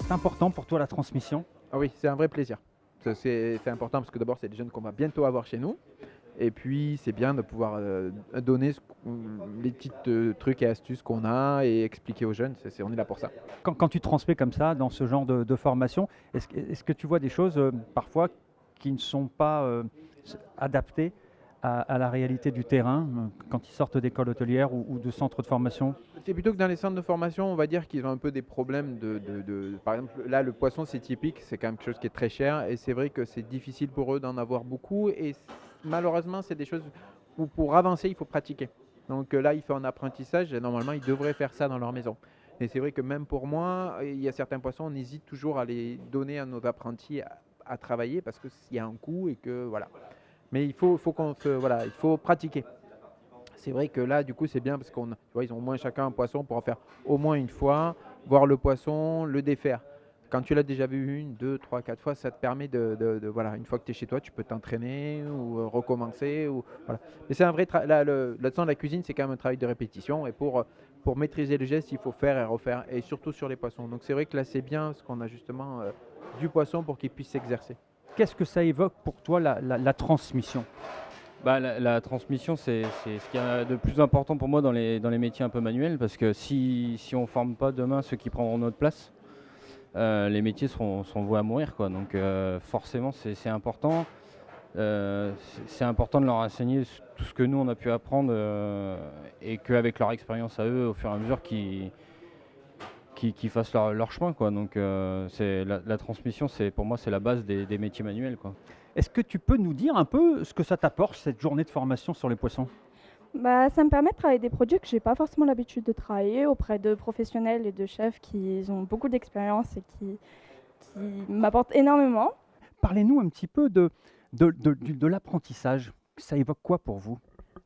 C'est important pour toi la transmission? Ah oui, c'est un vrai plaisir. C'est important parce que d'abord, c'est des jeunes qu'on va bientôt avoir chez nous. Et puis, c'est bien de pouvoir donner les petits trucs et astuces qu'on a et expliquer aux jeunes. On est là pour ça. Quand tu transmets comme ça dans ce genre de formation, est-ce que tu vois des choses parfois qui ne sont pas adaptées à la réalité du terrain quand ils sortent d'écoles hôtelières ou de centres de formation? C'est plutôt que dans les centres de formation, on va dire qu'ils ont un peu des problèmes par exemple, là, le poisson, c'est typique, c'est quand même quelque chose qui est très cher. Et c'est vrai que c'est difficile pour eux d'en avoir beaucoup. Et malheureusement, c'est des choses où pour avancer, il faut pratiquer. Donc là, il fait un apprentissage et normalement, ils devraient faire ça dans leur maison. Et c'est vrai que même pour moi, il y a certains poissons, on hésite toujours à les donner à nos apprentis à travailler parce qu'il y a un coût et que voilà. Mais voilà, il faut pratiquer. C'est vrai que là, du coup, c'est bien parce ils ont au moins chacun un poisson pour en faire au moins une fois, voir le poisson, le défaire. Quand tu l'as déjà vu une, deux, trois, quatre fois, ça te permet voilà, une fois que tu es chez toi, tu peux t'entraîner ou recommencer. Voilà. Mais c'est un vrai travail. Là-dedans, la cuisine, c'est quand même un travail de répétition. Et pour maîtriser le geste, il faut faire et refaire. Et surtout sur les poissons. Donc c'est vrai que là, c'est bien parce qu'on a justement du poisson pour qu'il puisse s'exercer. Qu'est-ce que ça évoque pour toi la transmission? Bah, la transmission, c'est ce qu'il y a de plus important pour moi dans les métiers un peu manuels, parce que si on ne forme pas demain ceux qui prendront notre place, les métiers seront voués à mourir, quoi. Donc forcément, c'est important. C'est important de leur enseigner tout ce que nous, on a pu apprendre, et qu'avec leur expérience à eux, au fur et à mesure, qu'ils fassent leur chemin, quoi. Donc la transmission, pour moi, c'est la base des métiers manuels, quoi. Est-ce que tu peux nous dire un peu ce que ça t'apporte, cette journée de formation sur les poissons? Bah, ça me permet de travailler des produits que j'ai pas forcément l'habitude de travailler auprès de professionnels et de chefs qui ont beaucoup d'expérience et qui m'apportent énormément. Parlez-nous un petit peu de l'apprentissage. Ça évoque quoi pour vous?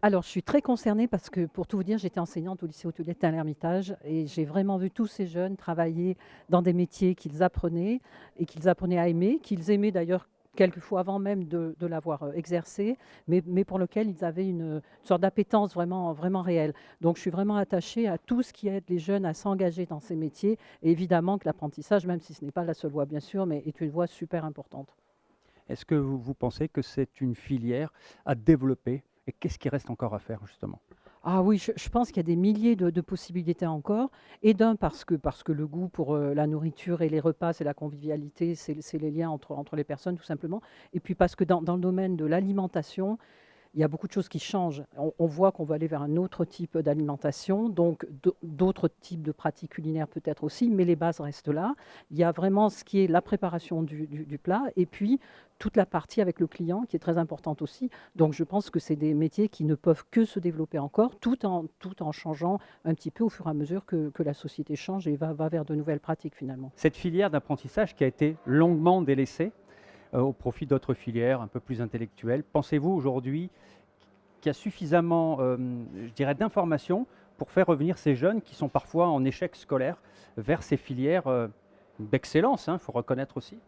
Alors, je suis très concernée parce que, pour tout vous dire, j'étais enseignante au lycée hôtelier de l'Ermitage et j'ai vraiment vu tous ces jeunes travailler dans des métiers qu'ils apprenaient et qu'ils apprenaient à aimer, qu'ils aimaient d'ailleurs quelquefois avant même de l'avoir exercé, mais pour lequel ils avaient une sorte d'appétence vraiment, vraiment réelle. Donc, je suis vraiment attachée à tout ce qui aide les jeunes à s'engager dans ces métiers. Et évidemment que l'apprentissage, même si ce n'est pas la seule voie, bien sûr, mais est une voie super importante. Est-ce que vous pensez que c'est une filière à développer? Et qu'est-ce qui reste encore à faire, justement? Ah oui, je pense qu'il y a des milliers de possibilités encore. Et d'un, parce que le goût pour la nourriture et les repas, c'est la convivialité, c'est les liens entre les personnes, tout simplement. Et puis parce que dans le domaine de l'alimentation, il y a beaucoup de choses qui changent. On voit qu'on va aller vers un autre type d'alimentation, donc d'autres types de pratiques culinaires peut-être aussi, mais les bases restent là. Il y a vraiment ce qui est la préparation du plat et puis toute la partie avec le client qui est très importante aussi. Donc je pense que c'est des métiers qui ne peuvent que se développer encore tout en changeant un petit peu au fur et à mesure que la société change et va vers de nouvelles pratiques finalement. Cette filière d'apprentissage qui a été longuement délaissée au profit d'autres filières un peu plus intellectuelles, pensez-vous aujourd'hui qu'il y a suffisamment, je dirais, d'informations pour faire revenir ces jeunes qui sont parfois en échec scolaire vers ces filières d'excellence, il faut reconnaître aussi?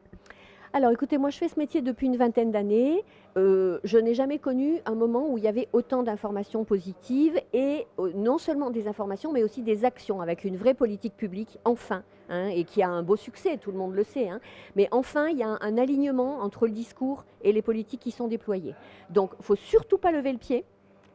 Alors écoutez, moi je fais ce métier depuis une vingtaine d'années. Je n'ai jamais connu un moment où il y avait autant d'informations positives et non seulement des informations mais aussi des actions avec une vraie politique publique, enfin, hein, et qui a un beau succès, tout le monde le sait. Hein, mais enfin, il y a un alignement entre le discours et les politiques qui sont déployées. Donc il ne faut surtout pas lever le pied.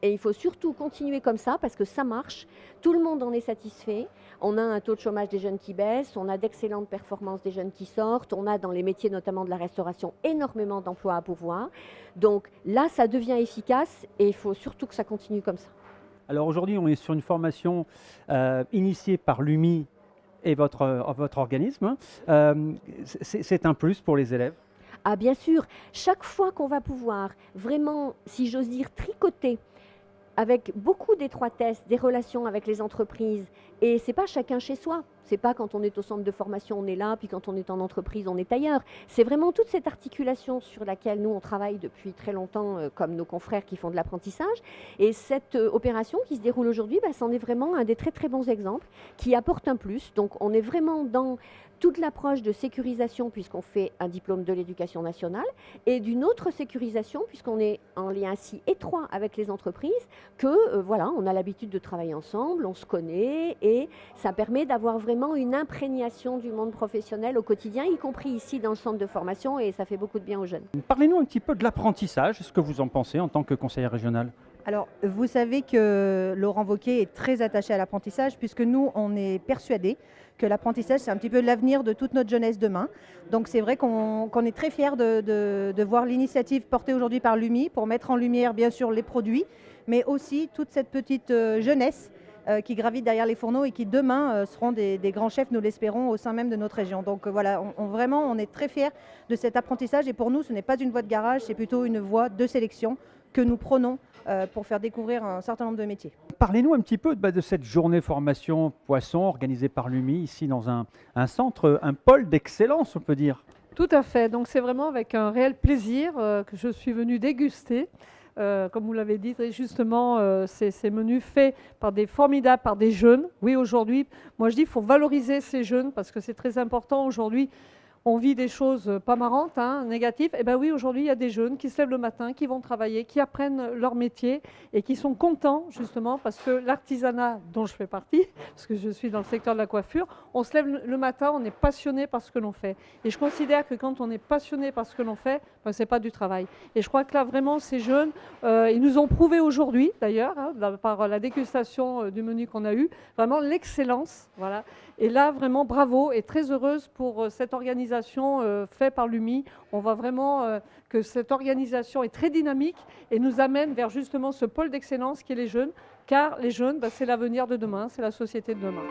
Et il faut surtout continuer comme ça parce que ça marche. Tout le monde en est satisfait. On a un taux de chômage des jeunes qui baisse, on a d'excellentes performances des jeunes qui sortent, on a dans les métiers notamment de la restauration énormément d'emplois à pourvoir. Donc là, ça devient efficace et il faut surtout que ça continue comme ça. Alors aujourd'hui, on est sur une formation initiée par l'UMI et votre organisme. C'est un plus pour les élèves? Ah bien sûr, chaque fois qu'on va pouvoir vraiment, si j'ose dire, tricoter avec beaucoup d'étroitesse, des relations avec les entreprises. Et c'est pas chacun chez soi. C'est pas quand on est au centre de formation, on est là, puis quand on est en entreprise, on est ailleurs. C'est vraiment toute cette articulation sur laquelle nous, on travaille depuis très longtemps, comme nos confrères qui font de l'apprentissage. Et cette opération qui se déroule aujourd'hui, c'en est vraiment un des très très bons exemples qui apporte un plus. Donc on est vraiment dans toute l'approche de sécurisation puisqu'on fait un diplôme de l'éducation nationale et d'une autre sécurisation puisqu'on est en lien si étroit avec les entreprises que voilà, on a l'habitude de travailler ensemble, on se connaît et ça permet d'avoir vraiment une imprégnation du monde professionnel au quotidien, y compris ici dans le centre de formation, et ça fait beaucoup de bien aux jeunes. Parlez-nous un petit peu de l'apprentissage, ce que vous en pensez en tant que conseillère régionale. Alors, vous savez que Laurent Wauquiez est très attaché à l'apprentissage puisque nous, on est persuadés que l'apprentissage, c'est un petit peu l'avenir de toute notre jeunesse demain. Donc, c'est vrai qu'on est très fiers de voir l'initiative portée aujourd'hui par l'UMI pour mettre en lumière, bien sûr, les produits, mais aussi toute cette petite jeunesse qui gravite derrière les fourneaux et qui demain seront des grands chefs, nous l'espérons, au sein même de notre région. Donc voilà, vraiment, on est très fiers de cet apprentissage et pour nous, ce n'est pas une voie de garage, c'est plutôt une voie de sélection que nous prenons pour faire découvrir un certain nombre de métiers. Parlez-nous un petit peu de cette journée formation poisson organisée par l'UMI, ici dans un centre, un pôle d'excellence, on peut dire. Tout à fait, donc c'est vraiment avec un réel plaisir que je suis venue déguster. Comme vous l'avez dit très justement, ces menus faits par des formidables, par des jeunes. Oui, aujourd'hui, moi je dis qu'il faut valoriser ces jeunes parce que c'est très important aujourd'hui. On vit des choses pas marrantes, négatives. Et bien oui, aujourd'hui, il y a des jeunes qui se lèvent le matin, qui vont travailler, qui apprennent leur métier et qui sont contents justement parce que l'artisanat dont je fais partie, parce que je suis dans le secteur de la coiffure, on se lève le matin, on est passionné par ce que l'on fait. Et je considère que quand on est passionné par ce que l'on fait, ben, ce n'est pas du travail. Et je crois que là, vraiment, ces jeunes, ils nous ont prouvé aujourd'hui, d'ailleurs, par la dégustation du menu qu'on a eu, vraiment l'excellence. Voilà. Et là, vraiment, bravo et très heureuse pour cette organisation faite par l'UMI. On voit vraiment que cette organisation est très dynamique et nous amène vers justement ce pôle d'excellence qui est les jeunes, car les jeunes, c'est l'avenir de demain, c'est la société de demain.